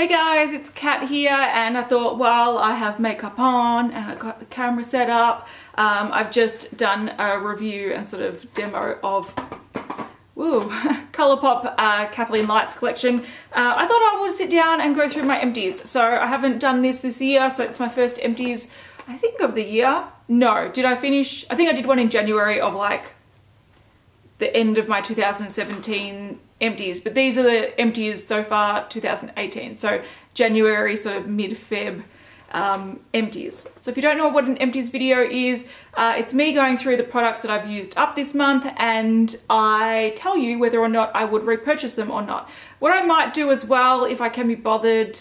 Hey guys, it's Kat here, and I thought while I have makeup on and I got the camera set up, I've just done a review and sort of demo of Colourpop Kathleen Lights collection. I thought I would sit down and go through my empties. So I haven't done this year, so it's my first empties, I think, of the year. No, did I finish? I think I did one in January of like the end of my 2017 empties, but these are the empties so far 2018, so January, sort of mid-Feb empties. So if you don't know what an empties video is, it's me going through the products that I've used up this month, and I tell you whether or not I would repurchase them or not. What I might do as well, if I can be bothered,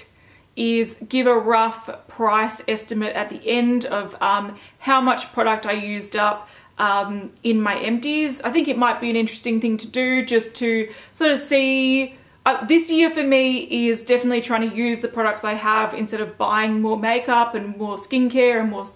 is give a rough price estimate at the end of how much product I used up in my empties. I think it might be an interesting thing to do, just to sort of see. This year for me is definitely trying to use the products I have instead of buying more makeup and more skincare and more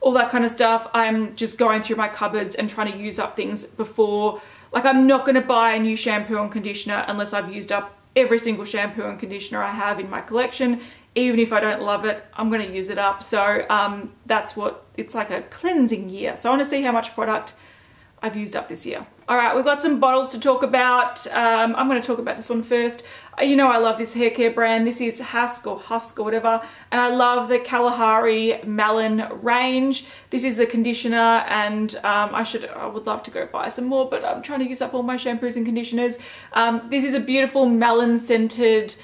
all that kind of stuff. I'm just going through my cupboards and trying to use up things before, like, I'm not going to buy a new shampoo and conditioner unless I've used up every single shampoo and conditioner I have in my collection. Even if I don't love it, I'm going to use it up. So that's what, it's like a cleansing year. So I want to see how much product I've used up this year. All right, we've got some bottles to talk about. I'm going to talk about this one first. You know I love this hair care brand. This is HASK or whatever. And I love the Kalahari Melon range. This is the conditioner, and I would love to go buy some more, but I'm trying to use up all my shampoos and conditioners. This is a beautiful melon scented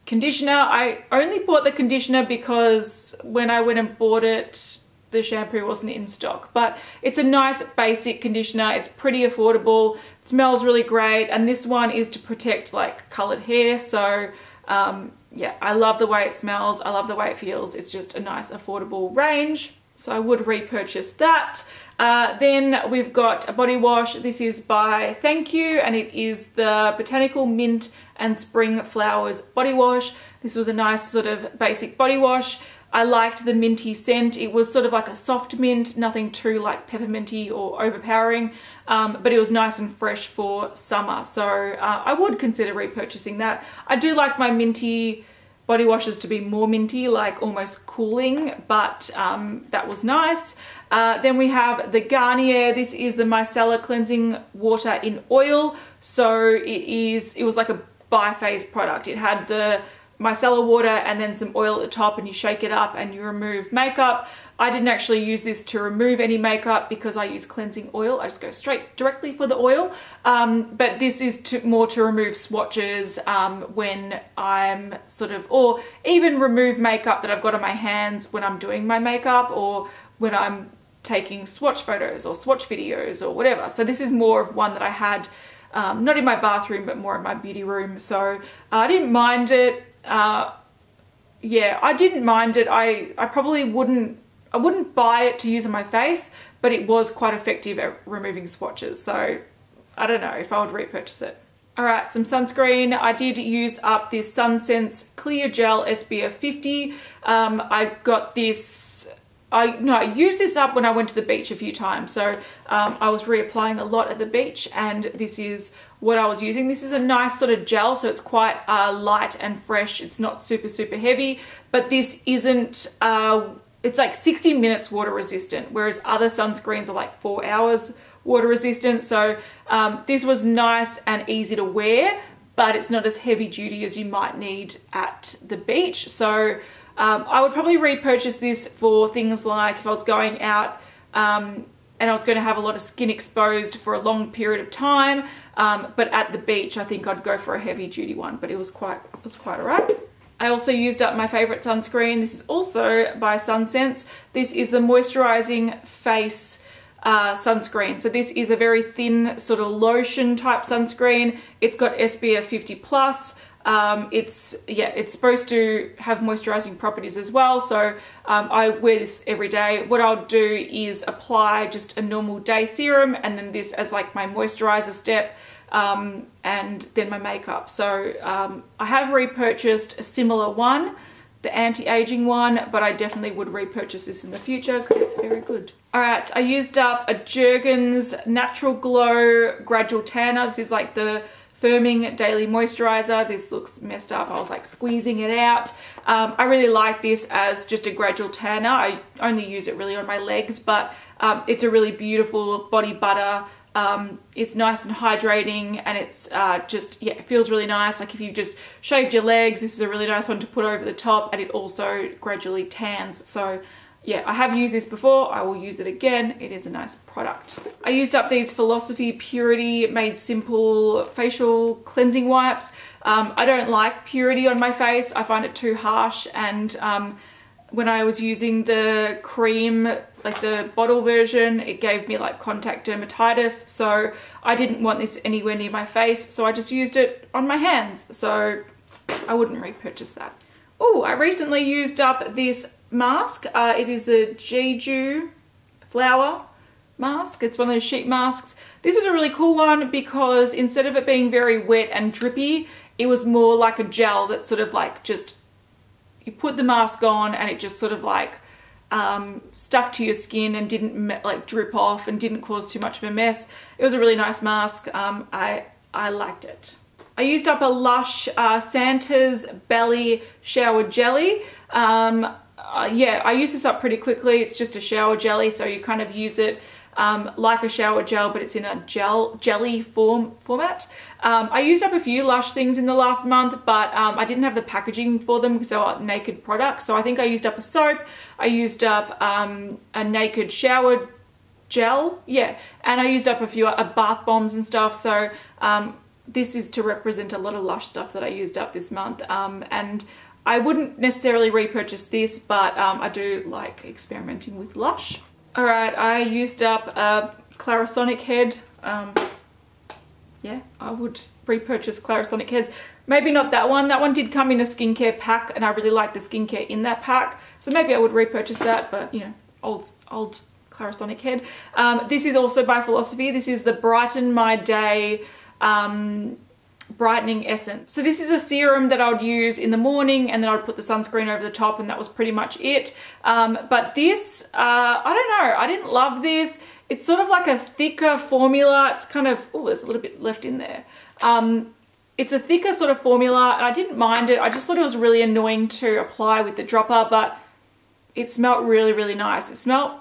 conditioner. I only bought the conditioner because when I went and bought it, the shampoo wasn't in stock, but it's a nice basic conditioner. It's pretty affordable. It smells really great, and this one is to protect like colored hair. So yeah, I love the way it smells. I love the way it feels. It's just a nice affordable range. So I would repurchase that. Then we've got a body wash. This is by Thankyou, and it is the Botanical Mint and Spring Flowers body wash. This was a nice sort of basic body wash. I liked the minty scent. It was sort of like a soft mint, nothing too like pepperminty or overpowering, but it was nice and fresh for summer. So I would consider repurchasing that. I do like my minty body washes to be more minty, like almost cooling, but that was nice. Then we have the Garnier. This is the Micellar cleansing water in oil. So it was like a bi-phase product. It had the micellar water and then some oil at the top, and you shake it up and you remove makeup. I didn't actually use this to remove any makeup because I use cleansing oil. I just go directly for the oil. But this is more to remove swatches when I'm sort of, or even remove makeup that I've got on my hands when I'm doing my makeup, or when I'm taking swatch photos or swatch videos or whatever. So this is more of one that I had not in my bathroom, but more in my beauty room. So I didn't mind it. Yeah, I didn't mind it. I probably wouldn't buy it to use on my face, but it was quite effective at removing swatches. So I don't know if I would repurchase it. All right, some sunscreen. I did use up this Sunsense Clear Gel SPF 50. I got this, I used this up when I went to the beach a few times. So I was reapplying a lot at the beach, and this is what I was using. This is a nice sort of gel, so it's quite light and fresh. It's not super heavy, but this isn't, it's like 60 minutes water resistant, whereas other sunscreens are like 4 hours water resistant. So this was nice and easy to wear, but it's not as heavy duty as you might need at the beach. So I would probably repurchase this for things like if I was going out and I was going to have a lot of skin exposed for a long period of time. But at the beach, I think I'd go for a heavy duty one, but it was quite alright. I also used up my favorite sunscreen. This is also by Sunsense. This is the Moisturising Face sunscreen. So this is a very thin sort of lotion type sunscreen. It's got SPF 50 plus. It's supposed to have moisturizing properties as well. So I wear this every day. What I'll do is apply just a normal day serum, and then this as like my moisturizer step, and then my makeup. So I have repurchased a similar one, the anti-aging one, but I definitely would repurchase this in the future because it's very good. All right, I used up a Jergens Natural Glow Gradual Tanner. This is like the Firming Daily Moisturiser. This looks messed up. I was like squeezing it out. I really like this as just a gradual tanner. I only use it really on my legs, but it's a really beautiful body butter. It's nice and hydrating, and it's just, yeah, it feels really nice. Like if you just shaved your legs, this is a really nice one to put over the top, and it also gradually tans. So yeah, I have used this before. I will use it again. It is a nice product. I used up these Philosophy Purity Made Simple facial cleansing wipes. I don't like Purity on my face. I find it too harsh, and when I was using the cream, like the bottle version, it gave me like contact dermatitis, so I didn't want this anywhere near my face, so I just used it on my hands, so I wouldn't repurchase that. Oh, I recently used up this mask. It is the Jeju flower mask. It's one of those sheet masks. This was a really cool one because instead of it being very wet and drippy, it was more like a gel that sort of like just, you put the mask on and it just sort of like stuck to your skin and didn't like drip off and didn't cause too much of a mess. It was a really nice mask. I liked it. I used up a Lush Santa's Belly Shower Jelly. Yeah, I used this up pretty quickly. It's just a shower jelly, so you kind of use it like a shower gel, but it's in a jelly format. I used up a few Lush things in the last month, but I didn't have the packaging for them because they were naked products. So I think I used up a soap, I used up a naked shower gel, yeah, and I used up a few bath bombs and stuff. So this is to represent a lot of Lush stuff that I used up this month, and I wouldn't necessarily repurchase this, but I do like experimenting with Lush. All right, I used up a Clarisonic head. Yeah, I would repurchase Clarisonic heads. Maybe not that one. That one did come in a skincare pack, and I really like the skincare in that pack. So maybe I would repurchase that, but you know, old Clarisonic head. This is also by Philosophy. This is the Brighten My Day brightening essence. So this is a serum that I would use in the morning, and then I would put the sunscreen over the top, and that was pretty much it. But this, I don't know, I didn't love this. It's sort of like a thicker formula. It's kind of, oh, there's a little bit left in there. It's a thicker sort of formula, and I didn't mind it. I just thought it was really annoying to apply with the dropper, but it smelled really, really nice. It smelled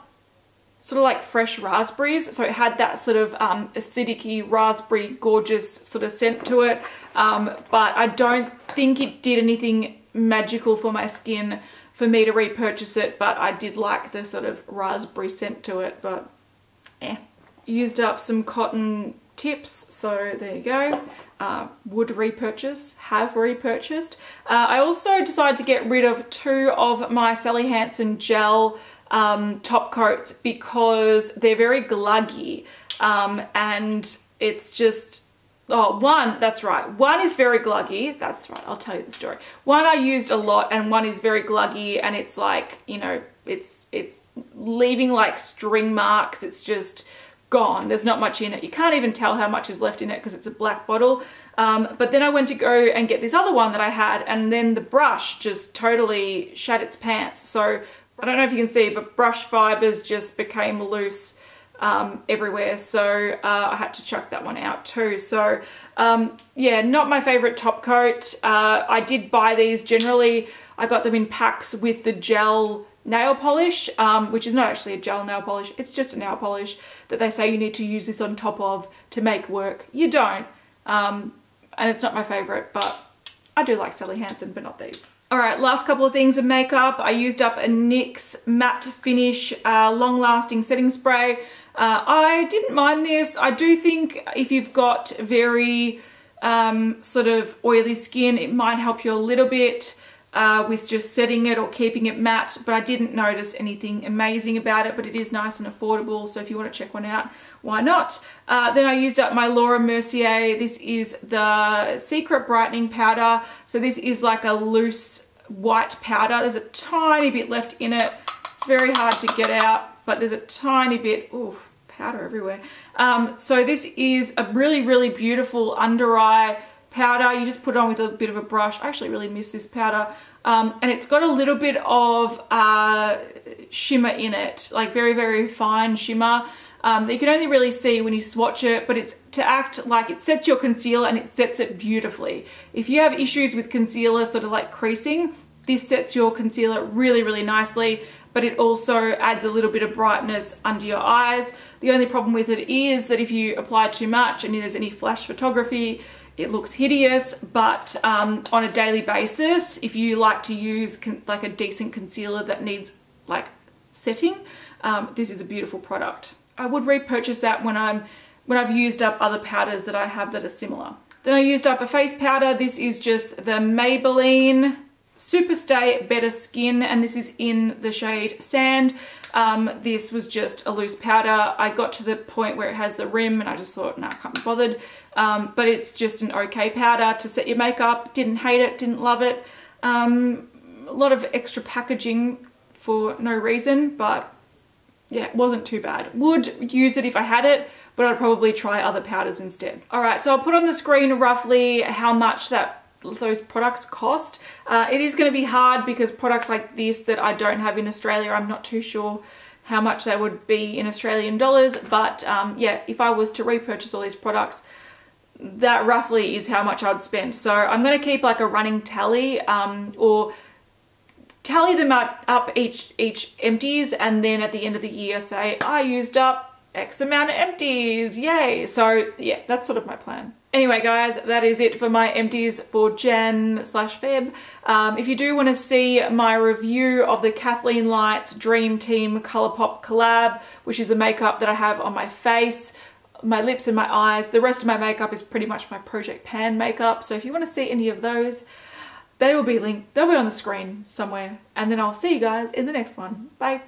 sort of like fresh raspberries, so it had that sort of acidic-y, raspberry, gorgeous sort of scent to it, but I don't think it did anything magical for my skin for me to repurchase it, but I did like the sort of raspberry scent to it, but eh. Used up some cotton tips, so there you go. Would repurchase, have repurchased. I also decided to get rid of 2 of my Sally Hansen gel top coats because they're very gluggy, and it's just, oh, one, that's right, one is very gluggy, that's right, I'll tell you the story. One I used a lot, and one is very gluggy, and it's like, you know, it's leaving like string marks. It's just gone. There's not much in it. You can't even tell how much is left in it because it's a black bottle. But then I went to go and get this other one that I had, and then the brush just totally shat its pants. So I don't know if you can see, but brush fibers just became loose everywhere. So I had to chuck that one out too. So yeah, not my favorite top coat. I did buy these generally. I got them in packs with the gel nail polish, which is not actually a gel nail polish. It's just a nail polish that they say you need to use this on top of to make work. You don't. And it's not my favorite, but I do like Sally Hansen, but not these. All right, last couple of things of makeup. I used up a NYX Matte Finish Long Lasting Setting Spray. I didn't mind this. I do think if you've got very sort of oily skin, it might help you a little bit with just setting it or keeping it matte, but I didn't notice anything amazing about it, but it is nice and affordable, so if you want to check one out, why not? Then I used up my Laura Mercier. This is the Secret Brightening Powder. So this is like a loose white powder. There's a tiny bit left in it. It's very hard to get out, but there's a tiny bit, ooh, powder everywhere. So this is a really, really beautiful under eye powder. You just put it on with a bit of a brush. I actually really miss this powder. And it's got a little bit of shimmer in it, like very, very fine shimmer. that you can only really see when you swatch it, but it's to act like it sets your concealer and it sets it beautifully. If you have issues with concealer sort of like creasing, this sets your concealer really, really nicely, but it also adds a little bit of brightness under your eyes. The only problem with it is that if you apply too much and there's any flash photography, it looks hideous, but on a daily basis, if you like to use like a decent concealer that needs like setting, this is a beautiful product. I would repurchase that when I've used up other powders that I have that are similar. Then I used up a face powder. This is just the Maybelline Superstay Better Skin, and this is in the shade Sand. This was just a loose powder. I got to the point where it has the rim and I just thought, no, I can't be bothered. But it's just an okay powder to set your makeup. Didn't hate it, didn't love it. A lot of extra packaging for no reason, but yeah, it wasn't too bad. Would use it if I had it, but I'd probably try other powders instead. All right, so I'll put on the screen roughly how much those products cost. It is going to be hard because products like this that I don't have in Australia, I'm not too sure how much they would be in Australian dollars, but yeah, if I was to repurchase all these products, that roughly is how much I'd spend. So I'm going to keep like a running tally, or tally them up each empties, and then at the end of the year say I used up X amount of empties, yay. So yeah, that's sort of my plan. Anyway guys, that is it for my empties for Jan/Feb. If you do want to see my review of the Kathleen Lights Dream Team Colourpop collab, which is a makeup that I have on my face, my lips and my eyes, the rest of my makeup is pretty much my Project Pan makeup. So if you want to see any of those, they will be linked, they'll be on the screen somewhere. And then I'll see you guys in the next one. Bye.